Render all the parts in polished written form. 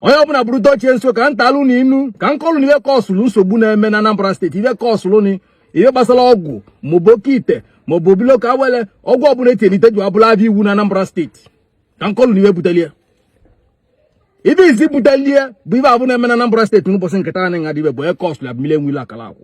onye ọbụla bụrụ dochie nso ka ntalụ na inu ka nkọlụ na iwe kọsụlụ nsogbu na-eme na Anambra steeti iwe kọsụlụ ni ihe gbasara ọgwụ maọbụ oke ite maọbụ obilo ka wele ọgwụ ọbụla etielite ji abụla abịa iwu na Anambra steeti ka nkọlụ na iwe butelie ibe izi butelie bụ ibe abụ na-eme na Anambra steeti n'ụbọchị nketa anyị nga dịbe bụ onye kọsụlụ ya bụ Eweilo Akalakwụ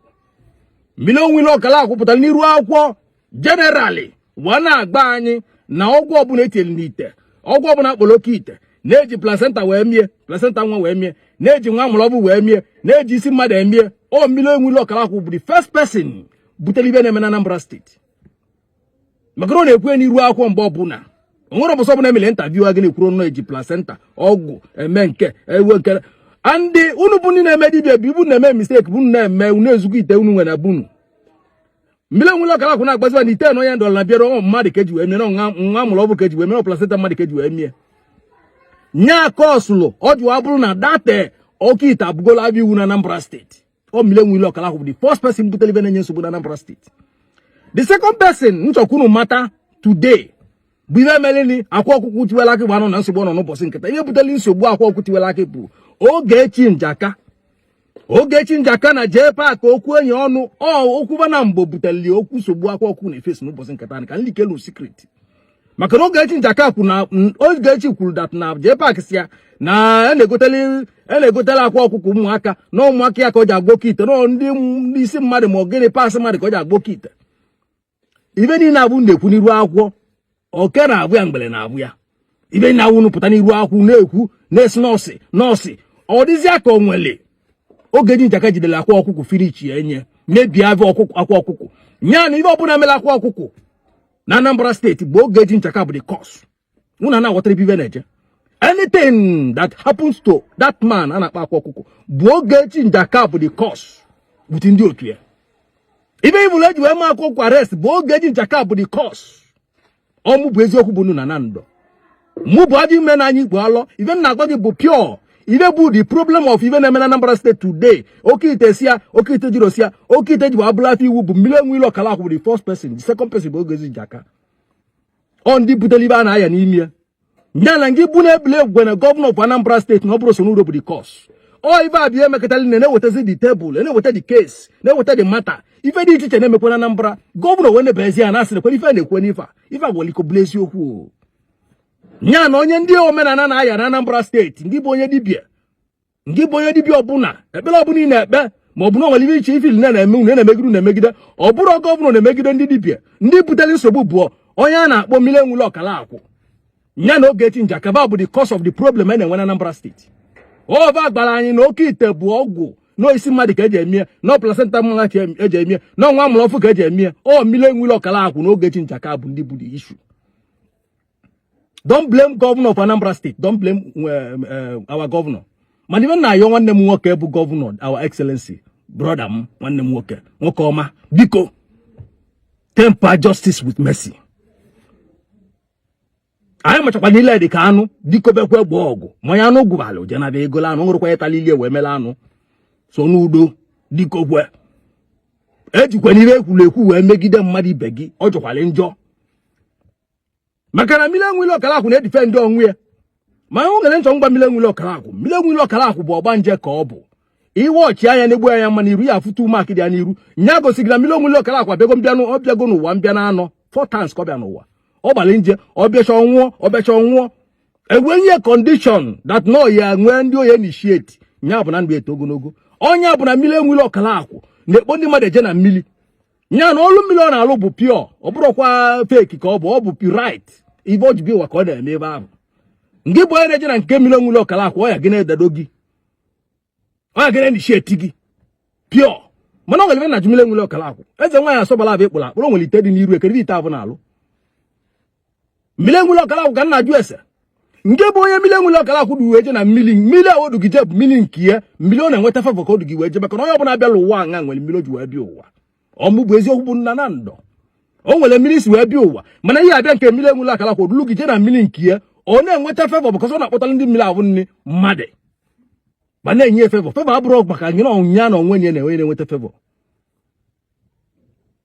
Eweilo Akalakwụ pụtara n'iru akwụkwọ jenerali wee na-agba anyị na ọgwụ ọbụla etieli n'ite ọgwụ ọbụla akpọrọ oke ite na-eji placenta wee mie placenta nwa wee mie na-eji nwa amụrụ ọbụ wee mie na-eji isi mmadụ emie Eweilo Akalakwụ bụ the first person butere ibe na-eme na Anambra steeti maka na ọ na-ekwu n'iru akwụkwọ mgbe ọbụla onwere ọbụsọ ọbụla emere interview a gị na-ekwuru nọ eji placenta ọgwụ eme nke ewe nke ndị unu bụ ndị na-eme dibia bụ ibu na-eme mistake bụ na-eme unu ezugbo ite unu nwere bunu Eweilo Akalakwụ na-agbaziba na ite na onye ndọrọ na bịara mmadụ ka eji wee mie nwa amụrụ ọbụ ka eji wee mie placenta mmadụ ka eji wee mie nya kọsụlụ ọ jụwa bụrụ na date oke ite abụgola abịa iwu na Anambra steeti Eweilo Akalakwụ bụ the first person butere ibe na-enye nsogbu na Anambra steeti. The second person nchọkwunu mata today bụ ibe meleni Akwa Okuko Tiwara Aki gbanụ na nsogbu nọ n'ụbọchị nketa ihe butere nsogbu Akwa Okuko Tiwara Aki bụ Ogechi Njaka na jee paakị okwu enyi ọnụ okwuba na mgbo butere okwu nsogbu Akwa Okuko na-efesi n'ụbọchị nketa ka nlikelu secret maka na Ogechi Njaka kwuru dat na jee paakị si ya na na-egotela Akwa Okuko ụmụaka na ụmụaka ya ka o ji agba oke ite na ndị isi mmadụ ma ọ gịnị paasị mmadụ ka o ji agba oke ite ibe niile abụ na-ekwu n'iru akwụkwọ oke na-abụ ya mgbele na-abụ ya ibe niile awụ pụta n'iru akwụkwọ na-ekwu na-esi nọọsị ọ dịzịa ka o nwere Ogechi Njaka jidere Akwa Okuko firichi ya enye mebie Akwa Okuko nya na ibe ọbụla mere Akwa Okuko na Anambra steeti bụ Ogechi Njaka bụ the cause unu na-aghọtara ibe na-eje anything that happens to that man a na-akpa Akwa Okuko bụ Ogechi Njaka bụ the cause buti ndị otu ya ibe ibulu eji wee ma Akwa Okuko arrest bụ Ogechi Njaka bụ the cause ọmụ bụ eziokwu bụ na ndọ mụ bụ ajọ ime na anyị igbo alọ ibe m na-agwa gị bụ pure ibe bụ the problem of ibe na-eme na Anambra State today oke ite sia oke ite jiro sia oke ite ji abụla afọ iwu bụ Eweilo Akalakwụ bụ the first person the second person bụ Ogechi Njaka ọ ndị butere ibe a na-aya n'ime ya nya na ngị bụ na-ebule egwu na gọvanọ of Anambra State na ọ bụrụ so n'uro bụ the cause ọ ibe abịa emekọtali na-ewetazi the table na-eweta the case na-eweta the matter ife dị iche iche na-emekwa na Anambra gọvanọ wee nebezi ya na-asịrị kwe ife na-ekwe n'ife agwaliko bụla eziokwu nya na onye ndị omenala na-aya na Anambra steeti ndị bụ onye dibịa ọbụla ekpere ọbụla ị na-ekpe ma ọ bụ na nwere ibe iche ifil na-eme unu na-emegide ọ bụrụ gọvanọ na-emegide ndị dibịa ndị butere nsogbu bụ onye a na-akpọ Eweilo Akalakwụ nya na Ogechi Njaka bụ the cause of the problem a na-enwe na Anambra steeti ọba gbara anyị na oke ite bụ ọgwụ na isi mmadụ ka eji emie na placenta mmanụ ka eji emie na nwa amụrụ ọfụ ka eji emie Eweilo Akalakwụ na Ogechi Njaka bụ ndị bụ the issue. Don't blame governor of Anambra State. Don't blame our governor. Man, even now, you want them work bụ governor, our excellency, brother m, nwanne m nwoke ọma, biko, temper justice with mercy. Anyị machakwa n'ile dị ka anụ, biko bekwe gba ọgụ, ma ya anụ gwụbalụ, jena bịa egola anụ, nwụrụkwa ya talilie wee mele anụ, so n'udo, diko kwe. Ejikwa n'ihe ekwuru wee megide mmadụ ibe gị, ọ jọkwala njọ. Maka na Eweilo Akalakwụ na-edifend onwe ya ma ọ gere nchọ ngwa Eweilo Akalakwụ bụ ọgbanje ka ọ bụ iwe ọchị anya na-egbu anya mma n'iru ya afụta ụmụaka dị ya n'iru nya gosiri na Eweilo Akalakwụ ọbịago n'ụwa mbịa na anọ 4 times ka ọ bịa n'ụwa ọ gbara nje ọbịacha ọnwụọ enwenye condition that no ya nwee ndị oye initiate nya bụ na ndụ eto ogologo onye bụ na Eweilo Akalakwụ na-ekpo ndị mmadụ eje na mmiri nya na olu mmiri ọ na-alụ bụ pure ọ bụrụkwa fake ka ọ bụ right ibe ojibi ụwa ka ọ na-eme ebe ahụ ngị bụ onye na-eje na nke Eweilo Akalakwụ ọ ya gị na-edado gị ọ ya gị na-initiate gị pure mana ọ nwere na Eweilo Akalakwụ eze nwaanyị asọbala abụ ịkpụrụ akpụrụ nwere ite dị n'iru ekere ite abụ na-alụ Eweilo Akalakwụ ka nna jụ ese nke bụ onye Eweilo Akalakwụ dị wee je na mmiri awodugije bụ mmiri nke ya mmiri ọ na-enweta favọ ka o dugi wee je maka na onye ọbụla abịala ụwa anya nwere mmiri o ji wee bịa ụwa ọmụ bụ eziokwu bụ nna na ndọ o nwere mmiri si wee bịa ụwa mana ihe abịa nke Eweilo Akalakwụ dulugije na mmiri nke ya ọ na-enweta favọ because ọ na-akpọtara ndị mmiri ahụ nne mmadụ ma na-enye favọ abụrụ maka gị na ọnya na onwe ya na-enweta favọ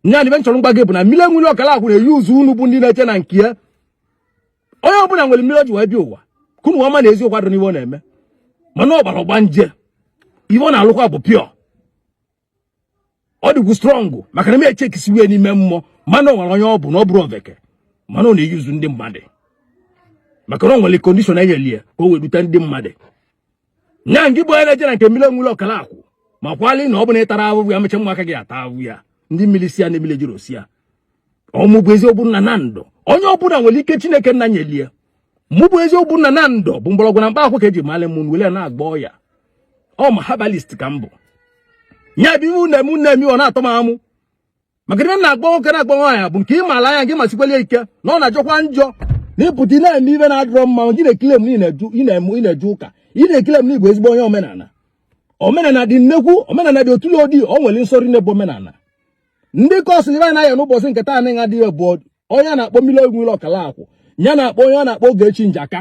nya na chọrọ mgba gị bụ na Eweilo Akalakwụ na-eyi ụzụ unu bụ ndị na-eche na nke ya onye ọbụla nwere mmiri o ji wee bịa ụwa kunu ọma na eziokwu adị n'iwe ọ na-eme mana ọ gbara gbanje ife ọ na-alụkwa bụ pure ọ dịgwu strong maka na m echekisiwe n'ime mmụọ mana ọ nwere onye ọ bụ na ọ bụrụ oveke mana ọ na-eyuzu ndị mmadụ maka na ọ nwere kondishọn enyelie ka o wedute ndị mmadụ nya ngị bụ onye na-eje na nke mmiri onwule ọkala akwụ ma kwali na ọ bụ na ịtara ahụhụ ya mecha nwa aka gị ata ahụhụ ya ndị mmiri si ya na emile jiri osi ya ọmụ bụ eziokwu nna na ndụ onye ọbụla nwere ike Chineke nna nyelie mụ bụ eziokwu nna na ndụ bụ mgbọrọgwụ na mkpa akwụ ka eji mali m wele na-agba ọya ọ ma herbalist ka mbụ nya bụ iwu na-eme ọ na-atọ m amụ maka na na-agba nwoke na-agba nwaanyị bụ nke ịmala anya gị masikwele ike na ọ na-ajọkwa njọ na ịpụta na-eme ibe na-adịrọ mma gị na-ekile m ị na-eje ụka ị na-ekile m n'igbo ezigbo onye omenala dị nnekwu omenala dị otule odi o nwere nsọrọ n'ebe omenala ndị kọsụ ibe na-aya n'ụbọchị nke taa anaghị adịghị bụ onye a na-akpọ mmiri onwule ọkala akwụ ya na-akpọ onye a na-akpọ Ogechi Njaka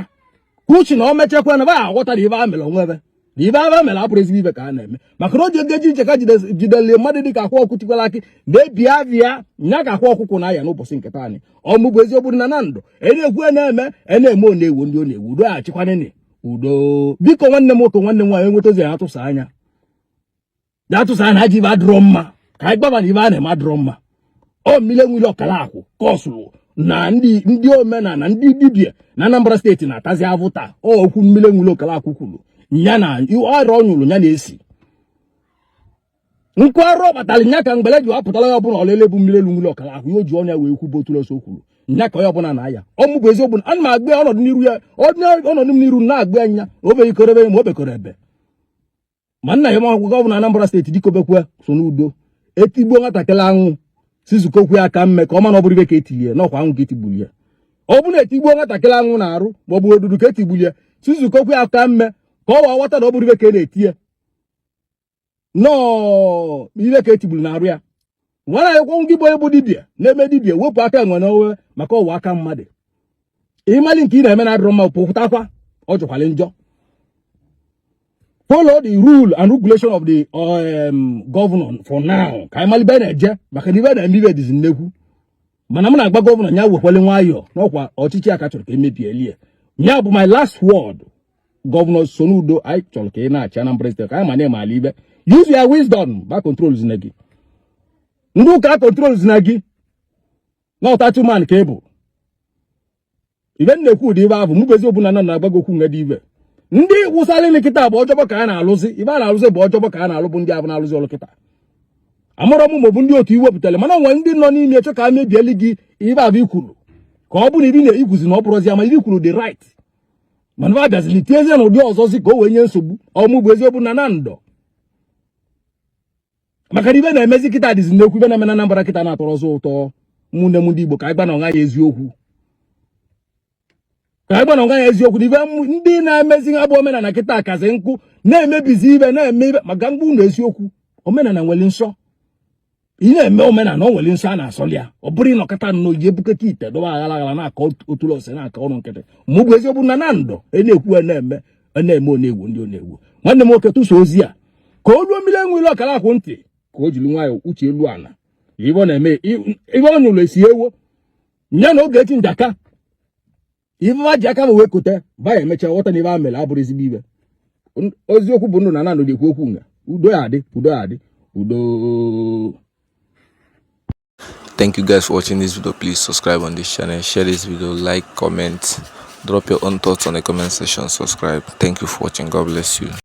kwuchi na o mechakwa na ba aghọta na ibe a mere onwebe na ibe a mere abụrụ ezigbo ibe ka a na-eme maka na o ji Ogechi Njaka jidele mmadụ dị ka Akwa Okuko Tiwara Aki na-ebi avịa nya ka Akwa Okuko na-aya n'ụbọchị nke taa anyị ọmụ bụ eziokwu na ndụ na-ekwu na-eme ọ na-ewu ndị ọ na-ewu udo achịkwanene udo biko nwanne m nwoke nwanne m nwaanyị enweta ozi ya atụsa anya ha ji ibe adịrọ mma ka anyị gbaba na ibe a na-eme adịrọ mma ọ mmiri enwile ọkala akwụ kọsụrụ na ndị omenala ndị dibia na Anambra steeti na-atazi avụ taa okwu mmiri enwile ọkala akwụ kwuru ya na ọrụ ọ nyụrụ ya na-esi nkụ arụ ọ kpatara nya ka mgbele ji wapụtara ya ọbụla ọlele bụ mmiri enwile ọkala akwụ ya o ji ọnya wee kwubo otu ọsọ kwuru nya ka onye ọbụla na-aya ọmụ bụ eziokwu ana m agba ọnọdụ n'iru ya ọnọdụ m n'iru na-agba anya obeghịkorebe ma o bekọrọ ebe ma nna ya makwụkwọ gọvanọ Anambra steeti dịkobekwe so n'udo etigbuo nwatakịrị anwụ sizukokwe aka mme ka ọ ma na ọ bụrụ ibe ka etilie n'ọkwa anwụ ka etigbuli ya ọ bụ na etigbuo nwatakịrị anwụ na-arụ ma ọ bụ odudu ka etigbuli ya sizukokwe aka mme ka ọ wa ghọta na ọ bụrụ ibe ka a na-eti ya nọọ ibe ka etigbuli na-arụ ya nwere ya kwọnwụ gị bụ onye bụ dibia na-eme dibia wepụ aka enwe n'owe maka ọwa aka mmadụ ịmali nke ị na-eme na-adịrọ mma pụtakwa ọ jọkwala njọ follow the rule and regulation of the governor for now ka anyị malibe na-eje maka na ibe na-eme ibe dịzi nnekwu mana m na-agba gọvanọ ya wekwele nwayọọ n'ọkwa ọchịchị aka chọrọ ka emebielie ya bụ my last word gọvanọ Soludo anyị chọrọ ka ị na-achị Anambra steeti ka anyị ma na-emala ibe use your wisdom ba control zina gị ndị ụka control zina gị na ọtatu man ka ị bụ ibe na-ekwu ụdị ibe ahụ mụ bụ eziokwu na na-agbagokwu nwe dị ibe ndị wụsala nkịta bụ ọjọbọ ka a na-alụzi ibe a na-alụzi bụ ọjọbọ ka a na-alụ bụ ndị abụ na-alụzi ọlụ kịta amụrụ m maọbụ ndị otu iwepụtara mana onwe ndị nọ n'ime chọ ka a mebieli gị ibe abụ ikwuru ka ọ bụ na ibi na-ikwuzi na ọ bụrụzi ama ibe ikwuru the right mana ba bịazili tiezie na ụdị ọzọzi ka o wee nye nsogbu ọmụ bụ eziokwu na ndụ maka na ibe na-emezi kịta dịzi nnekwu ibe na-eme na Anambra kịta na-atọrọ ọzọ ụtọ ụmụnne m ndị Igbo ka anyị gba na ọnga ya eziokwu ka anyị gba na ọnga ya eziokwu na ibe ndị na-emezi ha bụ omenala kịta kazi nkụ na-emebizi ibe na-eme ibe maka mgbu na eziokwu omenala nwere nsọ ị na-eme omenala o nwere nsọ a na-asọli ya ọ bụrụ ịnọkọta nnọọ ji ebuketa ite dọba aghara na-akọ otulu ose na-aka ọrụ nkịtị mụ bụ eziokwu na ndụ na-ekwu na-eme na-ewu ndị ọ na-ewu nwanne m nwoke tụso ozi a ka o ruo mmiri enwele ọkara akwụ ntị ka o jiri nwayọọ uche elu ala ibe ọ na-eme ibe ọ nyụrụ esi ewo nya na Ogechi Njaka ibe ba ji aka m wee kote ba ya emecha ghọta na ibe a mere abụrụ ezigbo ibe oziokwu bụ ndụ na ndụ dị ekwu okwu nga udo ya adị udo. Thank you guys for watching this video. Please subscribe on this channel, share this video, like, comment, drop your own thoughts on the comment section, subscribe. Thank you for watching. God bless you.